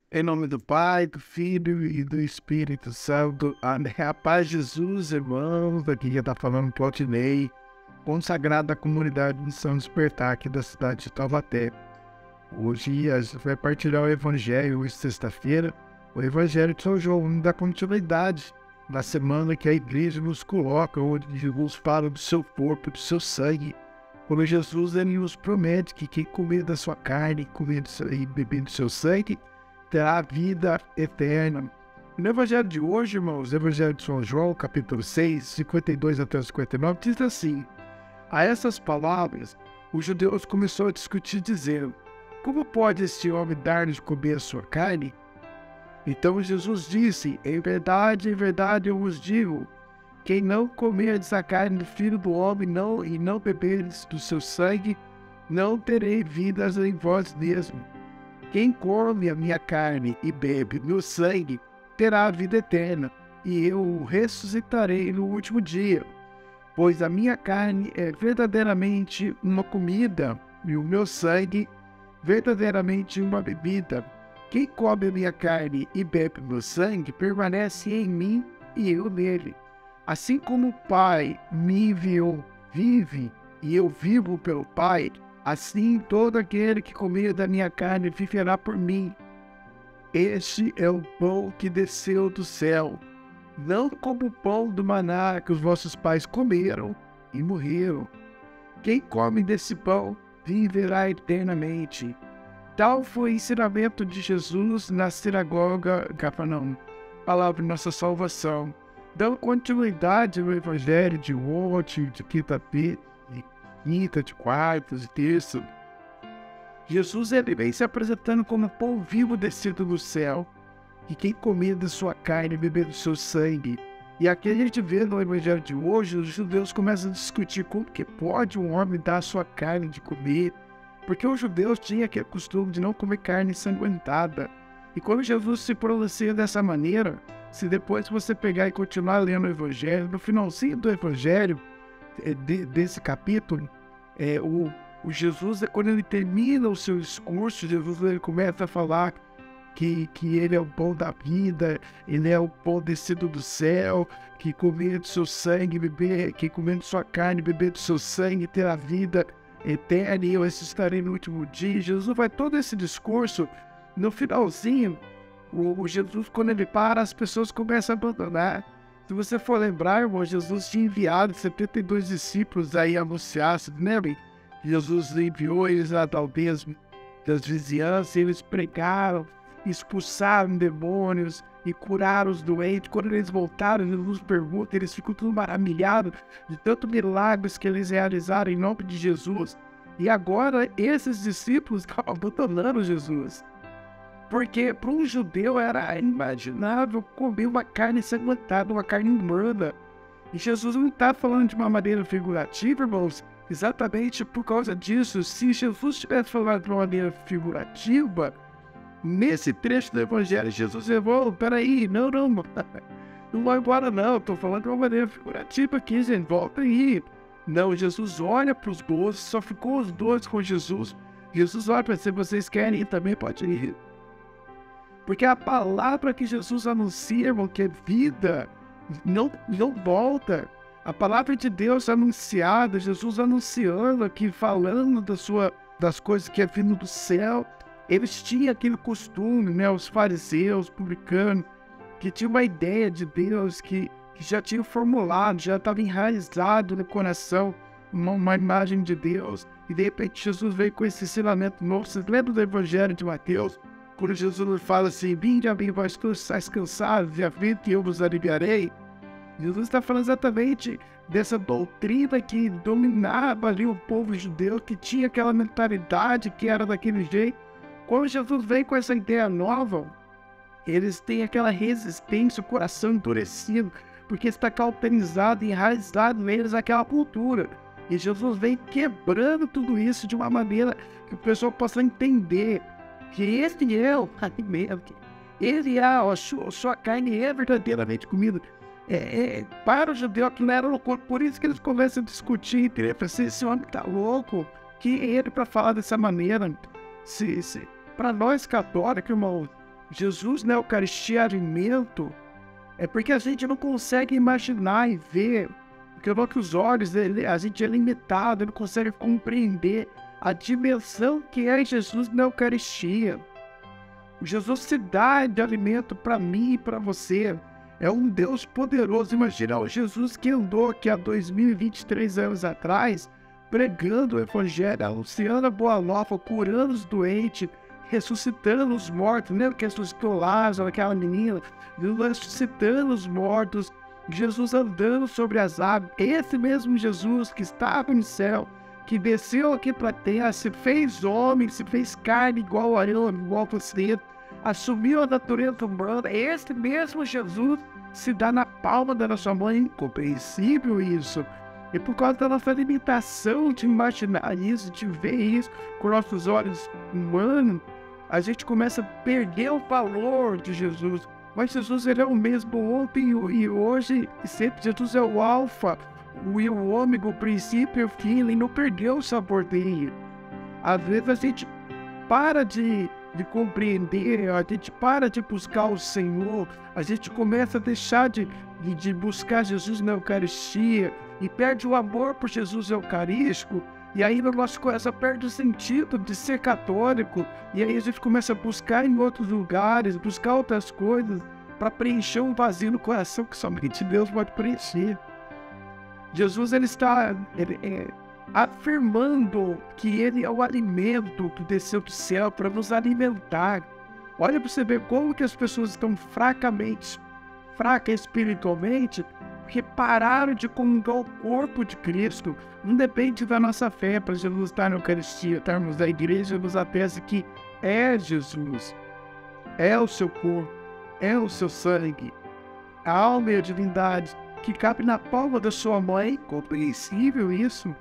Em nome do Pai, do Filho e do Espírito Santo. Amém. A paz de Jesus, irmãos. Aqui já está falando Claudinei, consagrado à comunidade Missão Despertar aqui da cidade de Taubaté. Hoje a gente vai partilhar o Evangelho, hoje sexta-feira, o Evangelho de São João, da continuidade da semana que a igreja nos coloca, onde Jesus fala do seu corpo, do seu sangue. Quando Jesus ele nos promete que quem comer da sua carne, comer e beber do seu sangue, terá vida eterna. No Evangelho de hoje, irmãos, o Evangelho de São João, capítulo 6, 52 até 59, diz assim: a essas palavras, os judeus começaram a discutir, dizendo: como pode este homem dar-nos de comer a sua carne? Então Jesus disse: em verdade, eu vos digo, quem não comer dessa carne do Filho do Homem e não beber do seu sangue, não terei vidas em vós mesmos. Quem come a minha carne e bebe meu sangue, terá a vida eterna, e eu o ressuscitarei no último dia. Pois a minha carne é verdadeiramente uma comida, e o meu sangue verdadeiramente uma bebida. Quem come a minha carne e bebe meu sangue, permanece em mim e eu nele. Assim como o Pai me enviou, vive, e eu vivo pelo Pai, assim todo aquele que comer da minha carne viverá por mim. Este é o pão que desceu do céu, não como o pão do maná que os vossos pais comeram e morreram. Quem come desse pão viverá eternamente. Tal foi o ensinamento de Jesus na sinagoga Cafarnaum. Palavra de nossa salvação. Dando continuidade ao Evangelho de ontem, de quinta-feira, de quartas e terça, Jesus ele vem se apresentando como pão vivo descido do céu, e quem comer da sua carne e beber do seu sangue. E aqui a gente vê no Evangelho de hoje, os judeus começam a discutir como que pode um homem dar a sua carne de comer, porque os judeus tinham aquele costume de não comer carne ensanguentada. E quando Jesus se pronuncia dessa maneira, se depois você pegar e continuar lendo o Evangelho, no finalzinho do Evangelho, desse capítulo, o Jesus, quando ele termina o seu discurso, Jesus ele começa a falar que ele é o pão da vida, ele é o pão descido do céu, que comer do seu sangue, beber, que comer de sua carne, beber do seu sangue, ter a vida eterna, e eu ressuscitarei no último dia. Jesus vai todo esse discurso, no finalzinho, o Jesus, quando ele para, as pessoas começam a abandonar. Se você for lembrar, irmão, Jesus tinha enviado 72 discípulos aí a anunciar, lembra? Jesus enviou eles a aldeias das vizinhanças, eles pregaram, expulsaram demônios e curaram os doentes. Quando eles voltaram, Jesus pergunta, eles ficam tudo maravilhados de tantos milagres que eles realizaram em nome de Jesus. E agora esses discípulos estavam abandonando Jesus, porque para um judeu era inimaginável comer uma carne ensanguentada, uma carne humana. E Jesus não está falando de uma maneira figurativa, irmãos, exatamente por causa disso. Se Jesus tivesse falado de uma maneira figurativa, nesse trecho do Evangelho, Jesus levou, peraí, não vai embora não, estou falando de uma maneira figurativa aqui, gente, volta aí. Não, Jesus olha para os 12, só ficou os 12 com Jesus. Jesus olha para se vocês querem ir também, pode ir. Porque a palavra que Jesus anuncia, irmão, que é vida, não volta. A palavra de Deus anunciada, Jesus anunciando aqui, falando das coisas que é vindo do céu. Eles tinham aquele costume, né, os fariseus, publicanos, que tinham uma ideia de Deus, que já tinham formulado, já estava enraizado no coração, uma imagem de Deus. E de repente Jesus veio com esse ensinamento novo. Vocês lembram do Evangelho de Mateus? Quando Jesus fala assim: vinde a mim, vós todos estáis cansados, e aflitos, e eu vos aliviarei. Jesus está falando exatamente dessa doutrina que dominava ali o povo judeu, que tinha aquela mentalidade que era daquele jeito. Quando Jesus vem com essa ideia nova, eles têm aquela resistência, o coração endurecido, porque está cauterizado, enraizado neles aquela cultura. E Jesus vem quebrando tudo isso de uma maneira que o pessoal possa entender que esse é o alimento, ele é a sua carne é verdadeiramente comida. Para o judeu aquilo era loucura, por isso que eles começam a discutir entre eles, assim, esse homem está louco, que ele para falar dessa maneira. Para nós católicos, irmão, Jesus na Eucaristia alimento, é porque a gente não consegue imaginar e ver, porque os olhos, a gente é limitado, não consegue compreender a dimensão que é Jesus na Eucaristia. O Jesus se dá de alimento para mim e para você. É um Deus poderoso. Imagina o Jesus que andou aqui há 2023 anos atrás, pregando o Evangelho, anunciando a boa nova, curando os doentes, ressuscitando os mortos. Lembra que ressuscitou Lázaro, aquela menina? Ressuscitando os mortos. Jesus andando sobre as águas. Esse mesmo Jesus que estava no céu, que desceu aqui para a terra, se fez homem, se fez carne igual a eu, igual a você, assumiu a natureza humana. Esse mesmo Jesus se dá na palma da nossa mão. É incompreensível isso. E por causa da nossa limitação de imaginar isso, de ver isso com nossos olhos humanos, a gente começa a perder o valor de Jesus. Mas Jesus, ele é o mesmo ontem e hoje e sempre. Jesus é o alfa, o ômega, o princípio e o fim. Ele não perdeu o sabor dele. Às vezes a gente para de compreender, a gente para de buscar o Senhor, a gente começa a deixar de buscar Jesus na Eucaristia e perde o amor por Jesus eucarístico, e aí no nosso coração perde o sentido de ser católico, e aí a gente começa a buscar em outros lugares, buscar outras coisas para preencher um vazio no coração que somente Deus pode preencher. Jesus, ele está afirmando que ele é o alimento que desceu do céu para nos alimentar. Olha para você ver como que as pessoas estão fracas espiritualmente, porque pararam de comungar o corpo de Cristo. Não depende da nossa fé para Jesus estar na Eucaristia, estarmos na igreja, nos atesta que é Jesus, é o seu corpo, é o seu sangue, a alma e a divindade que cabe na palma da sua mãe. Compreensível isso?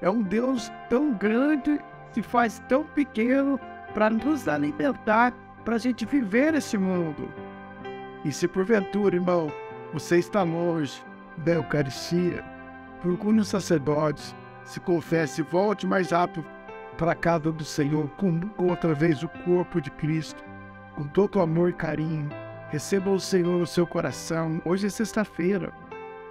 É um Deus tão grande, se faz tão pequeno para nos alimentar, para a gente viver esse mundo. E se porventura, irmão, você está longe da Eucaristia, procure um sacerdote, se confesse, volte mais rápido para a casa do Senhor, com outra vez o corpo de Cristo, com todo amor e carinho. Receba o Senhor no seu coração. Hoje é sexta-feira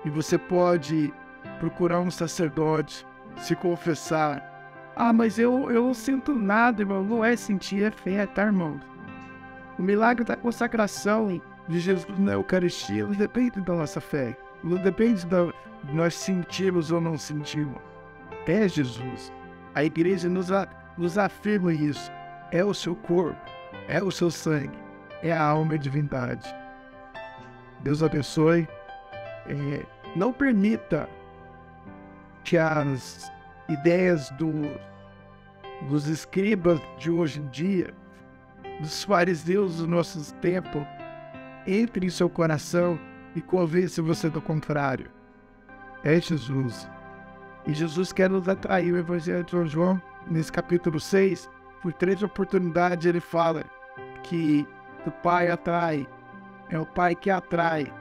e você pode procurar um sacerdote, se confessar. Ah, mas eu não sinto nada, irmão. Não é sentir, é fé, tá, irmão? O milagre da consagração de Jesus na Eucaristia não depende da nossa fé. Não depende de nós sentirmos ou não sentirmos. É Jesus. A igreja nos afirma isso. É o seu corpo, é o seu sangue, é a alma e a divindade. Deus abençoe. Não permita que as ideias dos escribas de hoje em dia, dos fariseus dos nossos tempos, entrem em seu coração e convença você do contrário. É Jesus. E Jesus quer nos atrair. O Evangelho de São João, nesse capítulo 6, por 3 oportunidades ele fala que o Pai atrai, é o Pai que atrai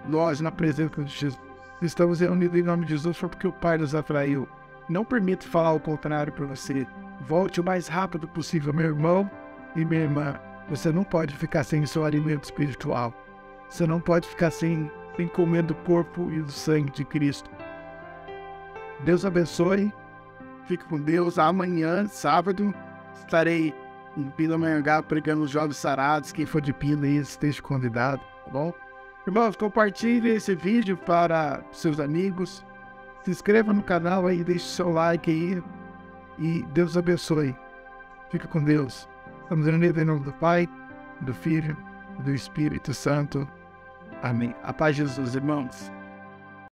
nós na presença de Jesus. Estamos reunidos em nome de Jesus só porque o Pai nos atraiu. Não permita falar o contrário para você. Volte o mais rápido possível, meu irmão e minha irmã. Você não pode ficar sem o seu alimento espiritual. Você não pode ficar sem comer do corpo e do sangue de Cristo. Deus abençoe. Fique com Deus. Amanhã, sábado, estarei em Pindamonhangaba pregando os jovens sarados. Quem for de Pina aí, esteja convidado, tá bom? Irmãos, compartilhe esse vídeo para seus amigos. Se inscreva no canal aí, deixe seu like aí. E Deus abençoe. Fica com Deus. Estamos reunidos em nome do Pai, do Filho e do Espírito Santo. Amém. A paz de Jesus, irmãos.